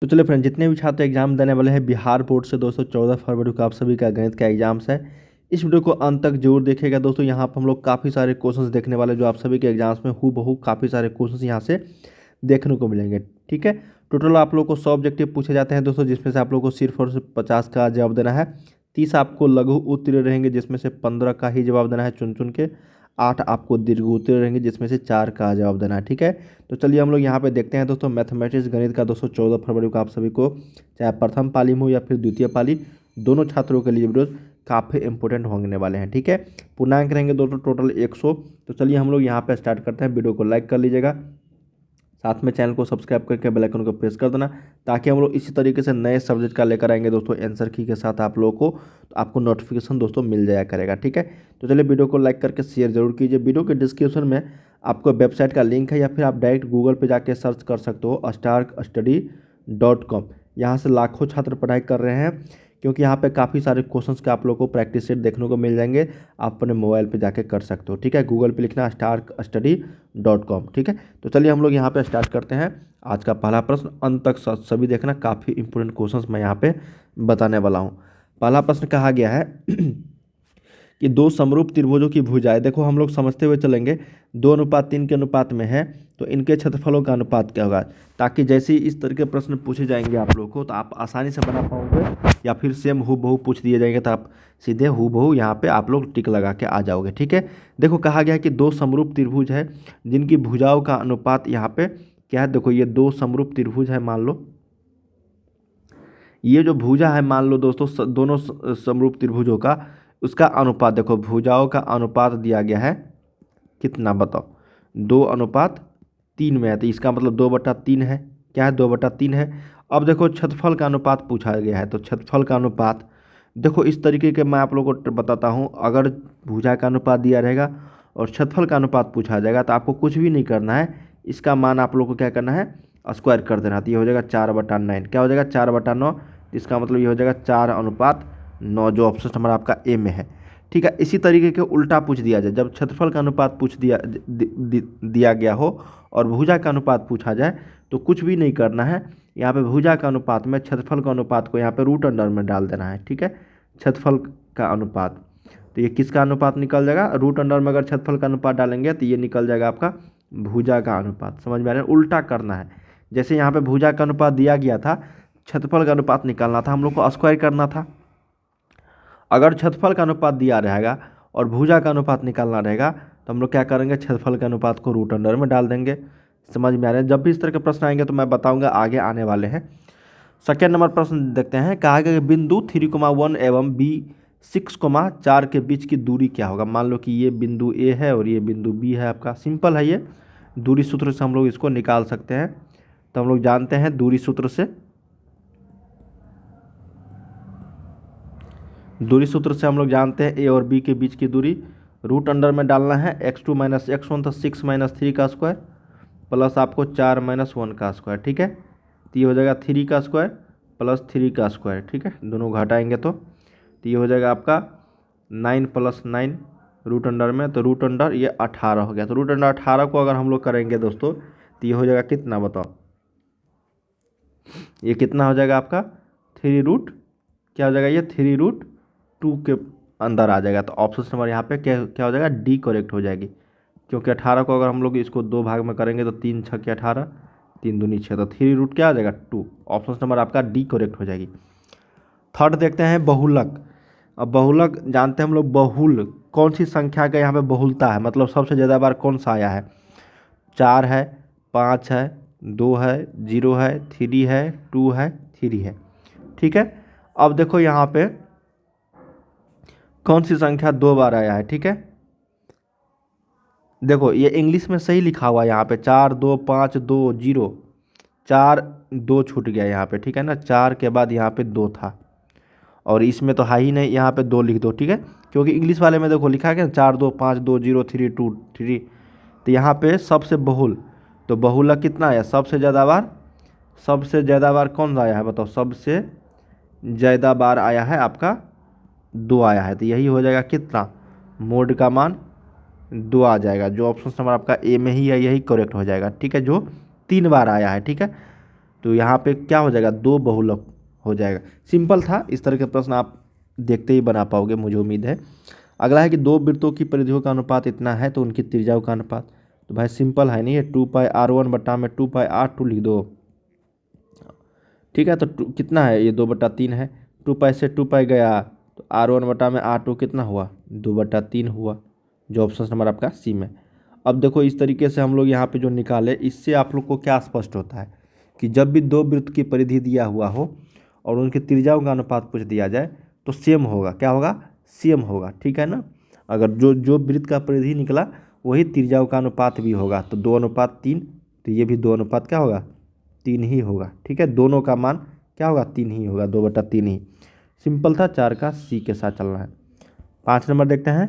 तो चलिए फ्रेंड, जितने भी छात्र एग्जाम देने वाले हैं बिहार बोर्ड से दोस्तों 14 फरवरी को आप सभी का गणित का एग्जाम्स है। इस वीडियो को अंत तक जरूर देखिएगा दोस्तों। यहाँ पर हम लोग काफ़ी सारे क्वेश्चंस देखने वाले जो आप सभी के एग्जाम्स में हूबहू काफ़ी सारे क्वेश्चंस यहाँ से देखने को मिलेंगे। ठीक है, टोटल आप लोग को 100 ऑब्जेक्टिव पूछे जाते हैं दोस्तों, जिसमें से आप लोग को सिर्फ और सिर्फ 50 का जवाब देना है। 30 आपको लघु उत्तरीय रहेंगे, जिसमें से 15 का ही जवाब देना है चुन चुन के। 8 आपको दीर्घ उत्तरीय रहेंगे, जिसमें से 4 का जवाब देना है। ठीक है, तो चलिए हम लोग यहाँ पे देखते हैं दोस्तों मैथमेटिक्स गणित का दोस्तों 14 फरवरी को आप सभी को चाहे प्रथम पाली में हो या फिर द्वितीय पाली, दोनों छात्रों के लिए वीडियो काफ़ी इंपॉर्टेंट होने वाले हैं। ठीक है, पूर्णांक रहेंगे दोस्तों टोटल 100। तो चलिए हम लोग यहाँ पे स्टार्ट करते हैं। वीडियो को लाइक कर लीजिएगा, साथ में चैनल को सब्सक्राइब करके बेल आइकन को प्रेस कर देना, ताकि हम लोग इसी तरीके से नए सब्जेक्ट का लेकर आएंगे दोस्तों आंसर की के साथ आप लोगों को, तो आपको नोटिफिकेशन दोस्तों मिल जाया करेगा। ठीक है, तो चलिए वीडियो को लाइक करके शेयर जरूर कीजिए। वीडियो के डिस्क्रिप्शन में आपको वेबसाइट का लिंक है, या फिर आप डायरेक्ट गूगल पे जाके सर्च कर सकते हो starkstudy.com। यहाँ से लाखों छात्र पढ़ाई कर रहे हैं, क्योंकि यहाँ पे काफ़ी सारे क्वेश्चंस के आप लोगों को प्रैक्टिस सेट देखने को मिल जाएंगे। आप अपने मोबाइल पे जाके कर सकते हो। ठीक है, गूगल पे लिखना starkstudy.com। ठीक है, तो चलिए हम लोग यहाँ पे स्टार्ट करते हैं। आज का पहला प्रश्न अंत तक सभी देखना, काफ़ी इंपॉर्टेंट क्वेश्चंस मैं यहाँ पे बताने वाला हूँ। पहला प्रश्न कहा गया है कि दो समरूप त्रिभुजों की भुजाएं, देखो हम लोग समझते हुए चलेंगे, 2:3 के अनुपात में है, तो इनके क्षेत्रफलों का अनुपात क्या होगा, ताकि जैसे ही इस तरह के प्रश्न पूछे जाएंगे आप लोग को, तो आप आसानी से बना पाओगे, या फिर सेम हूबहू पूछ दिए जाएंगे तो आप सीधे हूबहू यहाँ पे आप लोग टिक लगा के आ जाओगे। ठीक है, देखो कहा गया है कि दो समरूप त्रिभुज है जिनकी भुजाओं का अनुपात यहाँ पे क्या है। देखो ये दो समरूप त्रिभुज है, मान लो ये जो भुजा है, मान लो दोस्तों दोनों समरूप त्रिभुजों का उसका अनुपात, देखो भुजाओं का अनुपात दिया गया है कितना बताओ, 2:3 में है, तो इसका मतलब 2/3 है। क्या है, 2/3 है। अब देखो क्षेत्रफल का अनुपात पूछा गया है, तो क्षेत्रफल का अनुपात देखो इस तरीके के मैं आप लोगों को बताता हूँ। अगर भुजा का अनुपात दिया रहेगा और क्षेत्रफल का अनुपात पूछा जाएगा, तो आपको कुछ भी नहीं करना है, इसका मान आप लोग को क्या करना है, स्क्वायर कर देना। तो ये हो जाएगा 4/9। क्या हो जाएगा, 4/9। इसका मतलब ये हो जाएगा 4:9, जो ऑप्शन नंबर आपका ए में है। ठीक है, इसी तरीके के उल्टा पूछ दिया जाए, जब क्षेत्रफल का अनुपात पूछ दिया गया हो और भुजा का अनुपात पूछा जाए, तो कुछ भी नहीं करना है। यहाँ पे भुजा का अनुपात में क्षेत्रफल का अनुपात को यहाँ पे रूट अंडर में डाल देना है। ठीक है, क्षेत्रफल का अनुपात, तो ये किसका अनुपात निकल जाएगा, रूट अंडर में अगर क्षेत्रफल का अनुपात डालेंगे तो ये निकल जाएगा आपका भुजा का अनुपात। समझ में आ रहा है, उल्टा करना है। जैसे यहाँ पे भुजा का अनुपात दिया गया था, क्षेत्रफल का अनुपात निकालना था, हम लोग को स्क्वायर करना था। अगर क्षेत्रफल का अनुपात दिया रहेगा और भुजा का अनुपात निकालना रहेगा, तो हम लोग क्या करेंगे, क्षेत्रफल के अनुपात को रूट अंडर में डाल देंगे। समझ में आ रहे हैं, जब भी इस तरह के प्रश्न आएंगे तो मैं बताऊंगा, आगे आने वाले हैं। सेकेंड नंबर प्रश्न देखते हैं। कहा गया कि बिंदु 3,1 एवं बी 6,4 के बीच की दूरी क्या होगा। मान लो कि ये बिंदु ए है और ये बिंदु बी है आपका। सिंपल है, ये दूरी सूत्र से हम लोग इसको निकाल सकते हैं। तो हम लोग जानते हैं दूरी सूत्र से हम लोग जानते हैं ए और बी के बीच की दूरी रूट अंडर में डालना है। x2 - x1 तो 6 - 3 का स्क्वायर प्लस आपको 4 - 1 का स्क्वायर। ठीक है, तो ये हो जाएगा 3 का स्क्वायर प्लस 3 का स्क्वायर। ठीक है, दोनों घटाएंगे तो ये हो जाएगा आपका 9 + 9 रूट अंडर में, तो रूट अंडर ये 18 हो गया। तो रूट अंडर 18 को अगर हम लोग करेंगे दोस्तों, तो ये हो जाएगा कितना बताओ, ये कितना हो जाएगा आपका 3 क्या हो जाएगा, ये 3√2 के अंदर आ जाएगा। तो ऑप्शन नंबर यहाँ पे क्या हो जाएगा, डी करेक्ट हो जाएगी। क्योंकि 18 को अगर हम लोग इसको 2 भाग में करेंगे तो 3 × 6 = 18, 3 दूनी 6, तो 3 क्या आ जाएगा 2। ऑप्शन नंबर आपका डी करेक्ट हो जाएगी। थर्ड देखते हैं बहुलक। अब बहुलक जानते हैं हम लोग, बहुल कौन सी संख्या का यहाँ पे बहुलता है, मतलब सबसे ज़्यादा बार कौन सा आया है। 4 है, 5 है, 2 है, 0 है, 3 है, 2 है, 3 है। ठीक है, अब देखो यहाँ पे कौन सी संख्या 2 बार आया है। ठीक है, देखो ये इंग्लिश में सही लिखा हुआ है यहाँ पे, 4 2 5 2 0, 4 2 छूट गया यहाँ पे। ठीक है ना, 4 के बाद यहाँ पे 2 था, और इसमें तो है ही नहीं, यहाँ पे 2 लिख दो। ठीक है, क्योंकि इंग्लिश वाले में देखो लिखा है 4 2 5 2 0 3 2 3, तो यहाँ पे सबसे बहुल, तो बहुलक कितना आया, सबसे ज़्यादा बार कौन सा आया है बताओ, सबसे ज़्यादा बार आया है आपका 2 आया है। तो यही हो जाएगा कितना, मोड का मान 2 आ जाएगा, जो ऑप्शन नंबर आपका ए में ही है, यही करेक्ट हो जाएगा। ठीक है, जो 3 बार आया है। ठीक है, तो यहाँ पे क्या हो जाएगा, 2 बहुलक हो जाएगा। सिंपल था, इस तरह के प्रश्न आप देखते ही बना पाओगे, मुझे उम्मीद है। अगला है कि 2 वृत्तों की परिधियों का अनुपात इतना है तो उनकी त्रिज्याओं का अनुपात। तो भाई सिंपल है नहीं, ये 2πr1 बटा में 2πr2 लिख दो, ठीक है। तो कितना है, ये 2/3 है। 2π से 2π गया तो r1 बटा में r2 कितना हुआ, 2/3 हुआ, जो ऑप्शन नंबर आपका सी में। अब देखो इस तरीके से हम लोग यहाँ पे जो निकाले, इससे आप लोग को क्या स्पष्ट होता है कि जब भी 2 वृत्त की परिधि दिया हुआ हो और उनकी त्रिज्याओं का अनुपात पूछ दिया जाए तो सेम होगा, क्या होगा, सेम होगा, ठीक है ना। अगर जो जो वृत्त का परिधि निकला वही त्रिज्याओं का अनुपात भी होगा, तो 2:3, तो ये भी 2 अनुपात क्या होगा, 3 ही होगा, ठीक है। दोनों का मान क्या होगा, 3 ही होगा, 2/3 ही। सिंपल था, 4 का सी के साथ चलना है। 5 नंबर देखते हैं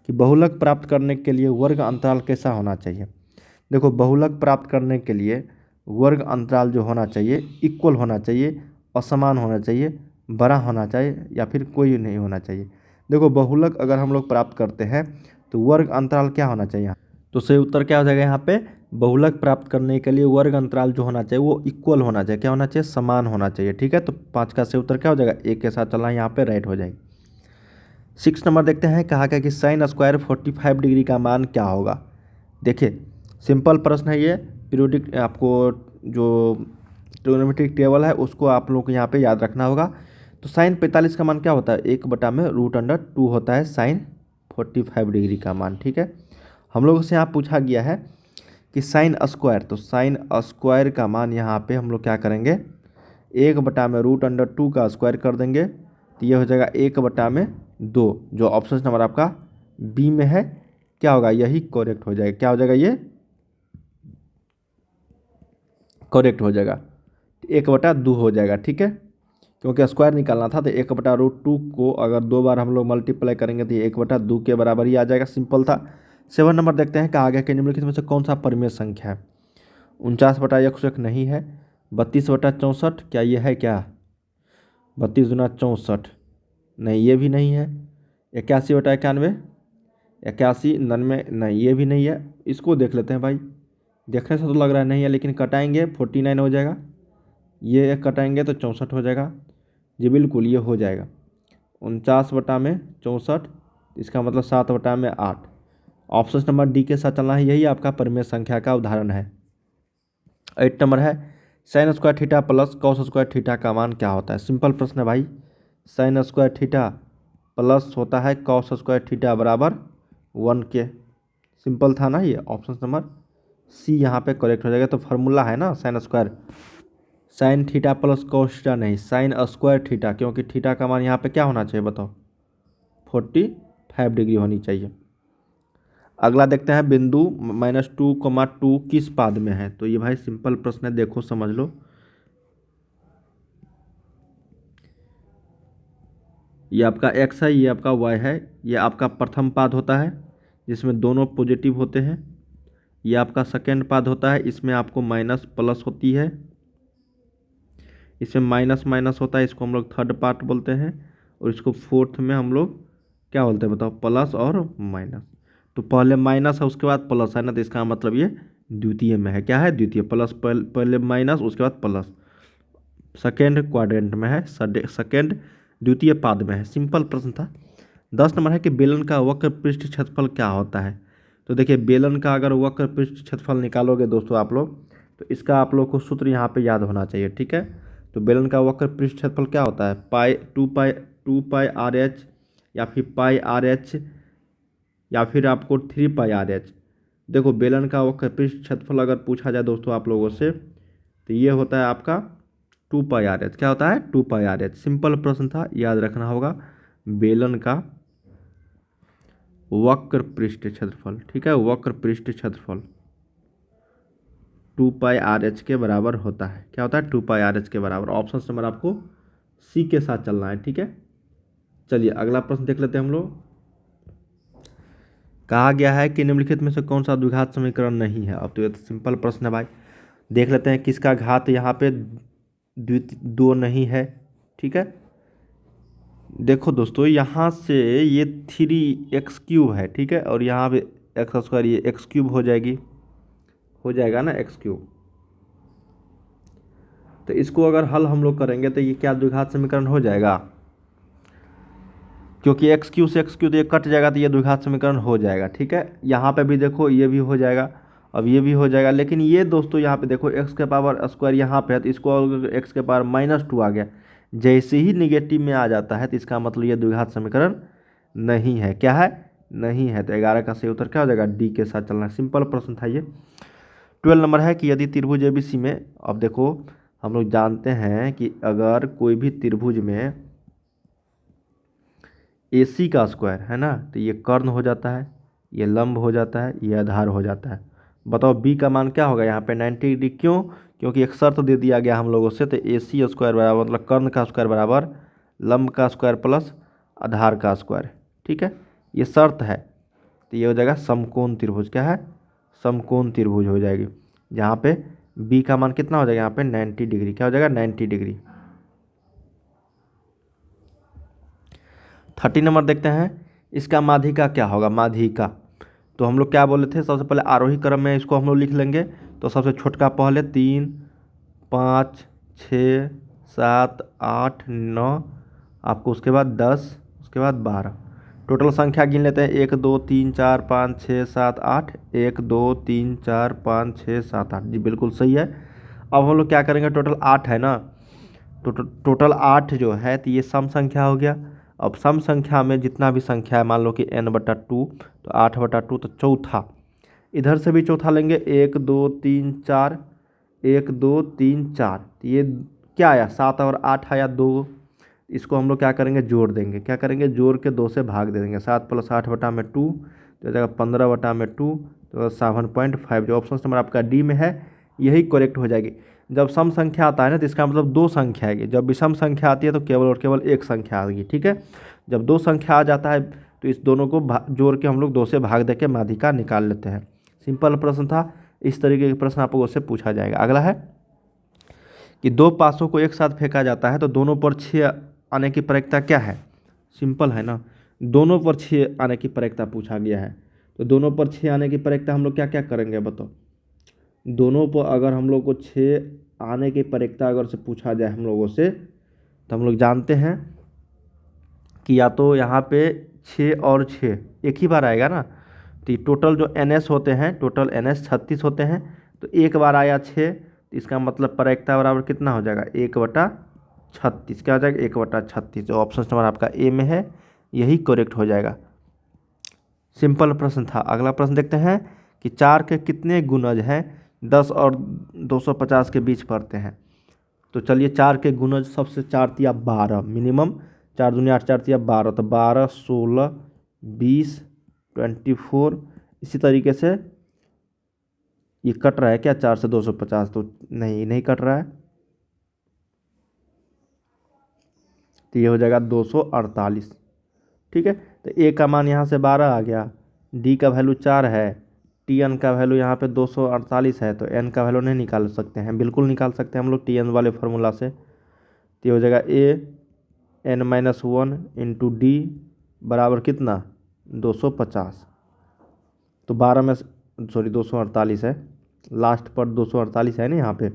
कि बहुलक प्राप्त करने के लिए वर्ग अंतराल कैसा होना चाहिए। देखो बहुलक प्राप्त करने के लिए वर्ग अंतराल जो होना चाहिए इक्वल होना चाहिए, असमान होना चाहिए, बड़ा होना चाहिए, या फिर कोई नहीं होना चाहिए। देखो बहुलक अगर हम लोग प्राप्त करते हैं तो वर्ग अंतराल क्या होना चाहिए, तो सही उत्तर क्या हो जाएगा यहाँ पे, बहुलक प्राप्त करने के लिए वर्ग अंतराल जो होना चाहिए वो इक्वल होना चाहिए, क्या होना चाहिए, समान होना चाहिए, ठीक है। तो 5 का सही उत्तर क्या हो जाएगा, 1 के साथ चलना, यहाँ पे राइट हो जाएगी। 6 नंबर देखते हैं, कहा गया कि साइन स्क्वायर 45 डिग्री का मान क्या होगा। देखिए सिंपल प्रश्न है ये, पीरियोडिक आपको जो ट्रिग्नोमेट्रिक टेबल है उसको आप लोग को यहाँ पे याद रखना होगा। तो साइन 45 का मान क्या होता है, 1/√2 होता है साइन 45 डिग्री का मान, ठीक है। हम लोगों से यहाँ पूछा गया है कि साइन स्क्वायर, तो साइन स्क्वायर का मान यहाँ पे हम लोग क्या करेंगे, 1/√2 का स्क्वायर कर देंगे, तो ये हो जाएगा 1/2, जो ऑप्शन नंबर आपका बी में है, क्या होगा, यही करेक्ट हो जाएगा, क्या हो जाएगा, ये करेक्ट हो जाएगा, 1/2 हो जाएगा, ठीक है। क्योंकि स्क्वायर निकालना था तो 1/√2 को अगर 2 बार हम लोग मल्टीप्लाई करेंगे तो ये 1/2 के बराबर ही आ जाएगा, सिंपल था। 7 नंबर देखते हैं, कहा गया कि निम्नलिखित में से कौन सा परिमेय संख्या है। 49/101 नहीं है। 32/64, क्या ये है, क्या 32 दूना 64, नहीं ये भी नहीं है। 81/91, 81, 99, नहीं ये भी नहीं है। इसको देख लेते हैं भाई, देखने से तो लग रहा है नहीं है, लेकिन कटाएंगे 49 हो जाएगा, ये एक कटाएंगे तो 64 हो जाएगा, जी बिल्कुल ये हो जाएगा। 49/64, इसका मतलब 7/8। ऑप्शन नंबर डी के साथ चलना है, यही आपका परिमेय संख्या का उदाहरण है। 8 नंबर है, sine square theta plus cos square theta का मान क्या होता है। सिंपल प्रश्न है भाई, साइन स्क्वायर थीटा प्लस होता है कॉस स्क्वायर थीटा बराबर 1 के। सिंपल था ना ये, ऑप्शन नंबर सी यहाँ पे करेक्ट हो जाएगा। तो फार्मूला है ना sine square, sine theta plus cos theta नहीं, साइन स्क्वायर थीटा, क्योंकि थीटा का मान यहाँ पे क्या होना चाहिए बताओ, 45 डिग्री होनी चाहिए। अगला देखते हैं, बिंदु -2, 2 किस पाद में है। तो ये भाई सिंपल प्रश्न है, देखो समझ लो। ये आपका x है, ये आपका y है, ये आपका प्रथम पाद होता है जिसमें दोनों पॉजिटिव होते हैं। ये आपका सेकेंड पाद होता है, इसमें आपको माइनस प्लस होती है, इसमें माइनस माइनस होता है, इसको हम लोग थर्ड पार्ट बोलते हैं। और इसको फोर्थ में हम लोग क्या बोलते हैं बताओ, प्लस और माइनस। तो पहले माइनस है उसके बाद प्लस है ना, तो इसका मतलब ये द्वितीय में है, क्या है, द्वितीय। प्लस पहले माइनस उसके बाद प्लस, सेकेंड क्वाड्रेंट में है, सेकेंड द्वितीय पाद में है। सिंपल प्रश्न था। 10 नंबर है कि बेलन का वक्र पृष्ठ क्षेत्रफल क्या होता है। तो देखिए बेलन का अगर वक्र पृष्ठ क्षेत्रफल निकालोगे दोस्तों आप लोग, तो इसका आप लोग को सूत्र यहाँ पे याद होना चाहिए, ठीक है। तो बेलन का वक्र पृष्ठ क्षेत्रफल क्या होता है, टू पाई या फिर πr/h या फिर आपको 3πr/h। देखो बेलन का वक्र पृष्ठ क्षेत्रफल अगर पूछा जाए दोस्तों आप लोगों से, तो ये होता है आपका 2πr/h। क्या होता है, 2πr/h। सिंपल प्रश्न था, याद रखना होगा, बेलन का वक्र पृष्ठ क्षेत्रफल, ठीक है, वक्र पृष्ठ क्षेत्रफल 2πr/h के बराबर होता है। क्या होता है, 2πr/h के बराबर। ऑप्शन नंबर आपको सी के साथ चलना है, ठीक है। चलिए अगला प्रश्न देख लेते हैं हम लोग। कहा गया है कि निम्नलिखित में से कौन सा द्विघात समीकरण नहीं है। अब तो ये तो सिंपल प्रश्न है भाई, देख लेते हैं किसका घात यहाँ पे 2 नहीं है, ठीक है। देखो दोस्तों यहाँ से ये 3x³ है, ठीक है, और यहाँ पे x², ये x³ हो जाएगी, हो जाएगा ना x³। तो इसको अगर हल हम लोग करेंगे तो ये क्या द्विघात समीकरण हो जाएगा, क्योंकि एक्स क्यू से एक्स क्यू तो ये कट जाएगा, तो ये द्विघात समीकरण हो जाएगा। ठीक है, यहाँ पे भी देखो ये भी हो जाएगा, अब ये भी हो जाएगा। लेकिन ये दोस्तों यहाँ पे देखो एक्स के पावर स्क्वायर यहाँ पे है, तो इसको एक्स के पावर -2 आ गया, जैसे ही निगेटिव में आ जाता है तो इसका मतलब ये द्विघात समीकरण नहीं है। क्या है, नहीं है। तो 11 का सही उत्तर क्या हो जाएगा, डी के साथ चलना है। सिंपल प्रश्न था ये। 12 नंबर है कि यदि त्रिभुज एबीसी में, अब देखो हम लोग जानते हैं कि अगर कोई भी त्रिभुज में AC का स्क्वायर है ना, तो ये कर्ण हो जाता है, ये लंब हो जाता है, ये आधार हो जाता है। बताओ B का मान क्या होगा यहाँ पे 90 डिग्री। क्यों, क्योंकि एक शर्त दे दिया गया हम लोगों से, तो AC स्क्वायर बराबर मतलब कर्ण का स्क्वायर बराबर लंब का स्क्वायर प्लस आधार का स्क्वायर। ठीक है, ये शर्त है। तो ये हो जाएगा समकोण त्रिभुज। क्या है, समकोण त्रिभुज हो जाएगी, जहाँ पे B का मान कितना हो जाएगा यहाँ पे 90 डिग्री। क्या हो जाएगा, 90 डिग्री। 30 नंबर देखते हैं, इसका माध्यिका क्या होगा। माध्यिका तो हम लोग क्या बोले थे, सबसे पहले आरोही क्रम में इसको हम लोग लिख लेंगे। तो सबसे छोटका पहले 3, 5, 6, 7, 8, 9, आपको उसके बाद 10, उसके बाद 12। टोटल संख्या गिन लेते हैं, 1 2 3 4 5 6 7 8, 1 2 3 4 5 6 7 8। जी बिल्कुल सही है। अब हम लोग क्या करेंगे, टोटल 8 है ना, टोटल 8 जो है तो ये सम संख्या हो गया। अब सम संख्या में जितना भी संख्या है, मान लो कि n/2, तो 8/2 तो चौथा, इधर से भी चौथा लेंगे, 1 2 3 4, 1 2 3 4, तो ये क्या आया 7 और 8 आया 2। इसको हम लोग क्या करेंगे, जोड़ देंगे। क्या करेंगे, जोड़ के 2 से भाग दे देंगे। 7 + 8/2 तो जाएगा 15/2, तो 7.5। जो ऑप्शन नंबर आपका डी में है यही करेक्ट हो जाएगी। जब सम संख्या आता है ना, तो इसका मतलब दो संख्या आएगी। जब विषम संख्या आती है तो केवल और केवल एक संख्या आएगी। ठीक है, जब दो संख्या आ जाता है तो इस दोनों को जोड़ के हम लोग 2 से भाग दे के माध्यिका निकाल लेते हैं। सिंपल प्रश्न था, इस तरीके के प्रश्न आपको उससे पूछा जाएगा। अगला है कि दो पासों को एक साथ फेंका जाता है तो दोनों पर 6 आने की प्रायिकता क्या है। सिंपल है ना, दोनों पर 6 आने की प्रायिकता पूछा गया है, तो दोनों पर 6 आने की प्रायिकता हम लोग क्या क्या करेंगे बताओ। दोनों पर अगर हम लोग को 6 आने की प्रायिकता अगर से पूछा जाए हम लोगों से, तो हम लोग जानते हैं कि या तो यहाँ पे 6 और 6 एक ही बार आएगा ना, तो टोटल जो NS होते हैं, टोटल NS 36 होते हैं, तो एक बार आया 6, तो इसका मतलब प्रायिकता बराबर कितना हो जाएगा 1/36। क्या हो जाएगा 1/36। जो ऑप्शन नंबर आपका ए में है यही करेक्ट हो जाएगा। सिंपल प्रश्न था। अगला प्रश्न देखते हैं कि 4 के कितने गुणज हैं 10 और 250 के बीच पड़ते हैं। तो चलिए 4 के गुणज, सबसे 4 तिया 12 मिनिमम, 4 दूनी 8, 4 तिया 12, तो 12 16 20 24। इसी तरीके से ये कट रहा है क्या 4 से 250, तो नहीं कट रहा है, तो ये हो जाएगा 248। ठीक है, तो ए का मान यहाँ से 12 आ गया, डी का वैल्यू 4 है, टी एन का वैल्यू यहाँ पे 248 है, तो एन का वैल्यू नहीं निकाल सकते हैं, बिल्कुल निकाल सकते हैं हम लोग टी एन वाले फार्मूला से। तो ये हो जाएगा a(n-1) इंटू डी बराबर कितना 250। तो 12 में सॉरी 248 है, लास्ट पर 248 है ना यहाँ पे,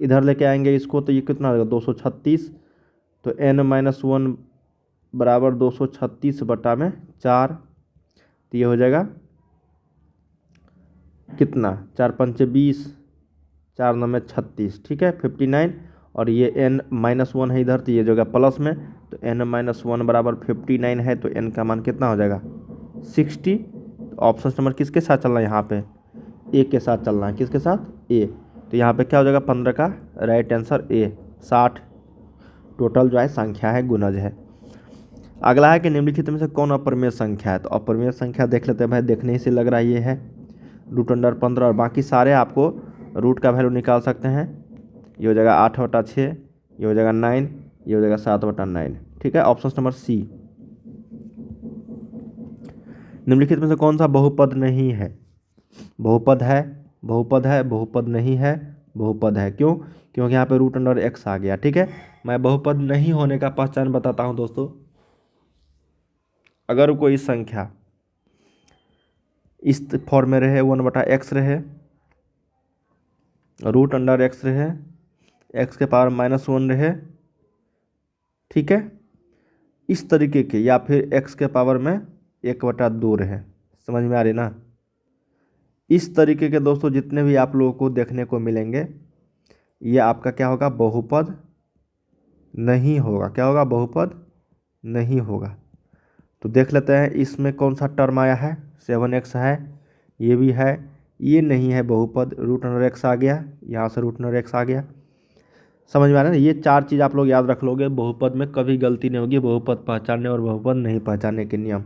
इधर लेके आएंगे इसको, तो ये कितना हो जाएगा 236। तो n-1 बराबर 236/4, तो ये हो जाएगा कितना 4 पंचे 20, 4 9 36। ठीक है 59, और ये n-1 है इधर, तो ये जो है प्लस में, तो n-1 बराबर 59 है, तो n का मान कितना हो जाएगा 60। तो ऑप्शन नंबर किसके साथ चलना है यहाँ पे, ए के साथ चलना है। किसके साथ, ए। तो यहाँ पे क्या हो जाएगा 15 का राइट आंसर ए। 60 टोटल जो है संख्या है, गुणज है। अगला है कि निम्नलिखित में से कौन अपरिमेय संख्या है। तो अपरिमेय संख्या देख लेते हैं भाई, देखने ही से लग रहा है ये है √15, और बाकी सारे आपको रूट का वैल्यू निकाल सकते हैं। ये हो जाएगा 8/6, ये हो जाएगा 9, ये हो जाएगा 7/9। ठीक है, ऑप्शन नंबर सी। निम्नलिखित में से कौन सा बहुपद नहीं है। बहुपद है, बहुपद है, बहुपद नहीं है, बहुपद है। क्यों, क्योंकि यहाँ पे √x आ गया। ठीक है, मैं बहुपद नहीं होने का पहचान बताता हूँ दोस्तों। अगर कोई संख्या इस फॉर्म में रहे, 1/x रहे, √x रहे, एक्स के पावर -1 रहे, ठीक है, इस तरीके के, या फिर एक्स के पावर में 1/2 रहे। समझ में आ रही ना। इस तरीके के दोस्तों जितने भी आप लोगों को देखने को मिलेंगे, ये आपका क्या होगा, बहुपद नहीं होगा। क्या होगा, बहुपद नहीं होगा। तो देख लेते हैं इसमें कौन सा टर्म आया है, 7x है, ये भी है, ये नहीं है बहुपद, √x आ गया, यहाँ से √x आ गया। समझ में आ रहा है ना। ये 4 चीज़ आप लोग याद रख लोगे, बहुपद में कभी गलती नहीं होगी, बहुपद पहचानने और बहुपद नहीं पहचानने के नियम।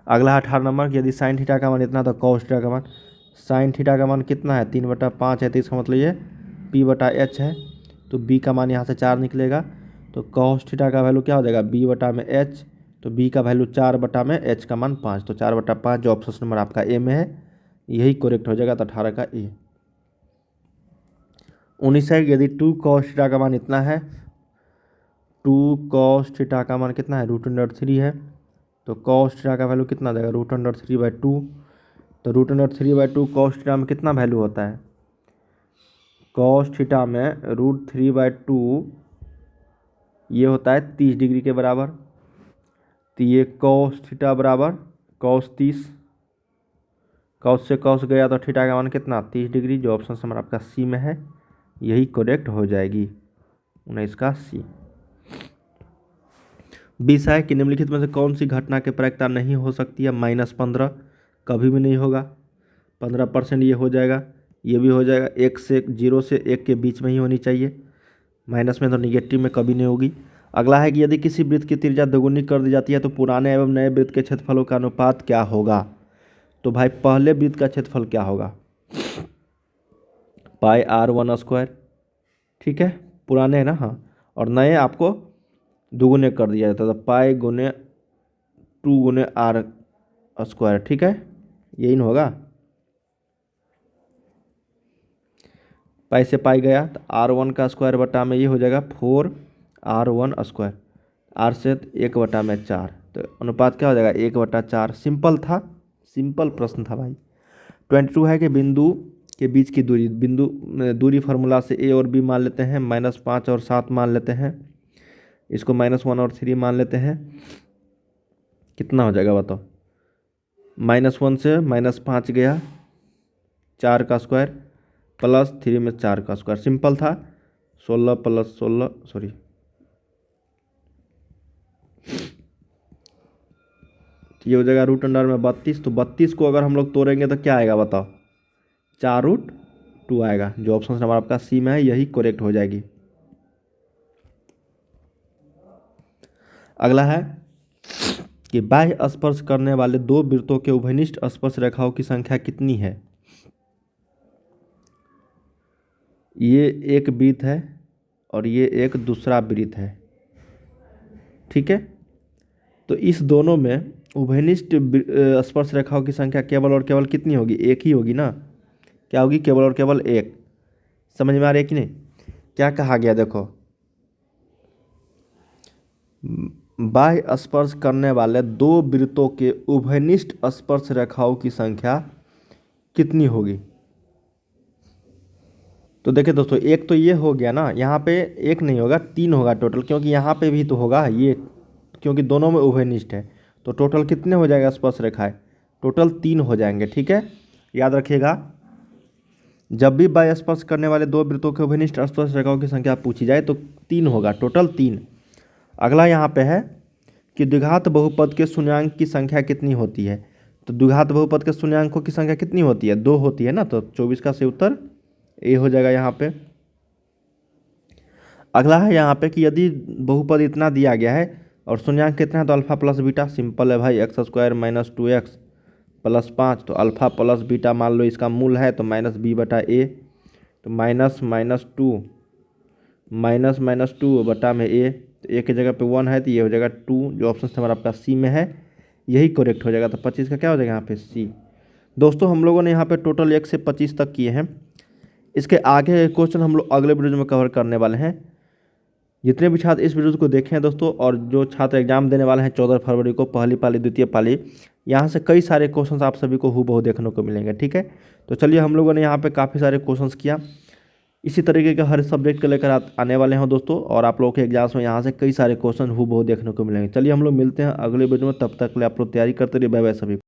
अगला 18 नंबर, यदि साइन थीटा का मान इतना तो कॉस थीटा का मान, साइन थीटा का मान कितना है, 3/5 है, तो इसका मतलब ये p/h है, तो b का मान यहाँ से 4 निकलेगा, तो कॉस थीटा का वैल्यू क्या हो जाएगा, b/h, तो b का वैल्यू 4/h का मान 5, तो 4/5 जो ऑप्शन नंबर आपका ए में है, यही करेक्ट हो जाएगा, तो 18 का ए। 19 है, यदि 2 cos थीटा का मान इतना है, 2 cos थीटा का मान कितना है, √3 है, तो cos थीटा का वैल्यू कितना देगा, √3/2, तो √3/2 cos थीटा में कितना वैल्यू होता है, cos थीटा में √3/2 ये होता है 30 डिग्री के बराबर, तो ये cos थीटा बराबर cos 30, cos से cos गया तो थीटा का मान कितना, 30 डिग्री, जो ऑप्शन नंबर आपका सी में है, यही करेक्ट हो जाएगी, 19 का सी। 20 है कि निम्नलिखित में से कौन सी घटना के प्रायिकता नहीं हो सकती है, -15 कभी भी नहीं होगा, 15% ये हो जाएगा, ये भी हो जाएगा, 0 से 1 के बीच में ही होनी चाहिए, माइनस में तो निगेटिव में कभी नहीं होगी। अगला है कि यदि किसी वृत्त की त्रिज्या दोगुनी कर दी जाती है तो पुराने एवं नए वृत्त के क्षेत्रफलों का अनुपात क्या होगा। तो भाई पहले वृत्त का क्षेत्रफल क्या होगा, πr1², ठीक है, पुराने है ना, हाँ, और नए आपको दुगुने कर दिया जाता है, तो पाई गुने 2 गुने r², ठीक है, यही ना होगा, पाई से पाई गया तो r1 का स्क्वायर बटा में ये हो जाएगा 4r1², r से 1/4, तो अनुपात क्या हो जाएगा, 1/4। सिंपल था, सिंपल प्रश्न था भाई। 22 है कि बिंदु के बीच की दूरी, दूरी फार्मूला से a और b मान लेते हैं, -5 और 7 मान लेते हैं, इसको -1 और 3 मान लेते हैं, कितना हो जाएगा बताओ, -1 से -5 गया, 4 का स्क्वायर, +3 में 4 का स्क्वायर, सिंपल था, 16 + 16 सॉरी, ये हो जाएगा √अंडर में 32, तो 32 को अगर हम लोग तोड़ेंगे तो क्या आएगा बताओ, 4√2 आएगा, जो ऑप्शन नंबर आपका सी में है, यही करेक्ट हो जाएगी। अगला है कि बाह्य स्पर्श करने वाले 2 वृत्तों के उभयनिष्ठ स्पर्श रेखाओं की संख्या कितनी है। ये एक वृत्त है और ये एक दूसरा वृत्त है, ठीक है, तो इस दोनों में उभयनिष्ठ स्पर्श रेखाओं की संख्या केवल और केवल कितनी होगी, एक ही होगी ना, क्या होगी, केवल और केवल एक। समझ में आ रही है कि नहीं, क्या कहा गया देखो, बाह्य स्पर्श करने वाले 2 वृत्तों के उभयनिष्ठ स्पर्श रेखाओं की संख्या कितनी होगी। तो देखिए दोस्तों, एक तो ये हो गया ना, यहाँ पे एक नहीं होगा, 3 होगा टोटल, क्योंकि यहाँ पे भी तो होगा ये, क्योंकि दोनों में उभयनिष्ठ है, तो टोटल कितने हो जाएगा स्पर्श रेखाएं, टोटल 3 हो जाएंगे, ठीक है, याद रखिएगा। जब भी बाह्य स्पर्श करने वाले 2 वृत्तों के उभयनिष्ठ स्पर्श रेखाओं की संख्या पूछी जाए तो 3 होगा, टोटल 3। अगला यहाँ पे है कि द्विघात बहुपद के शून्यांक की संख्या कितनी होती है। तो द्विघात बहुपद के शून्यांकों की संख्या कितनी होती है, 2 होती है ना, तो 24 का सही उत्तर ए हो जाएगा यहाँ पे। अगला है यहाँ पे कि यदि बहुपद इतना दिया गया है और शून्यांक कितना है, तो अल्फा प्लस बीटा, सिंपल है भाई, x² - 2x + 5, तो अल्फा प्लस बीटा मान लो इसका मूल है, तो -b/a, तो -2 बटा में a, तो a की जगह पे 1 है, तो ये हो जाएगा 2, जो ऑप्शन नंबर आपका सी में है, यही करेक्ट हो जाएगा, तो 25 का क्या हो जाएगा यहाँ पे सी। दोस्तों हम लोगों ने यहाँ पे टोटल 1 से 25 तक किए हैं, इसके आगे क्वेश्चन हम लोग अगले वीडियो में कवर करने वाले हैं। जितने भी छात्र इस वीडियो को देखे हैं दोस्तों, और जो छात्र एग्जाम देने वाले हैं 14 फरवरी को, पहली पाली द्वितीय पाली, यहाँ से कई सारे क्वेश्चंस आप सभी को हूबहू देखने को मिलेंगे, ठीक है। तो चलिए, हम लोगों ने यहाँ पे काफ़ी सारे क्वेश्चंस किया, इसी तरीके के हर सब्जेक्ट के लेकर आने वाले हैं दोस्तों, और आप लोगों के एग्जाम्स में यहाँ से कई सारे क्वेश्चन हूबहू देखने को मिलेंगे। चलिए हम लोग मिलते हैं अगले वीडियो में, तब तक के लिए आप लोग तैयारी करते रहिए। बाय बाय सभी।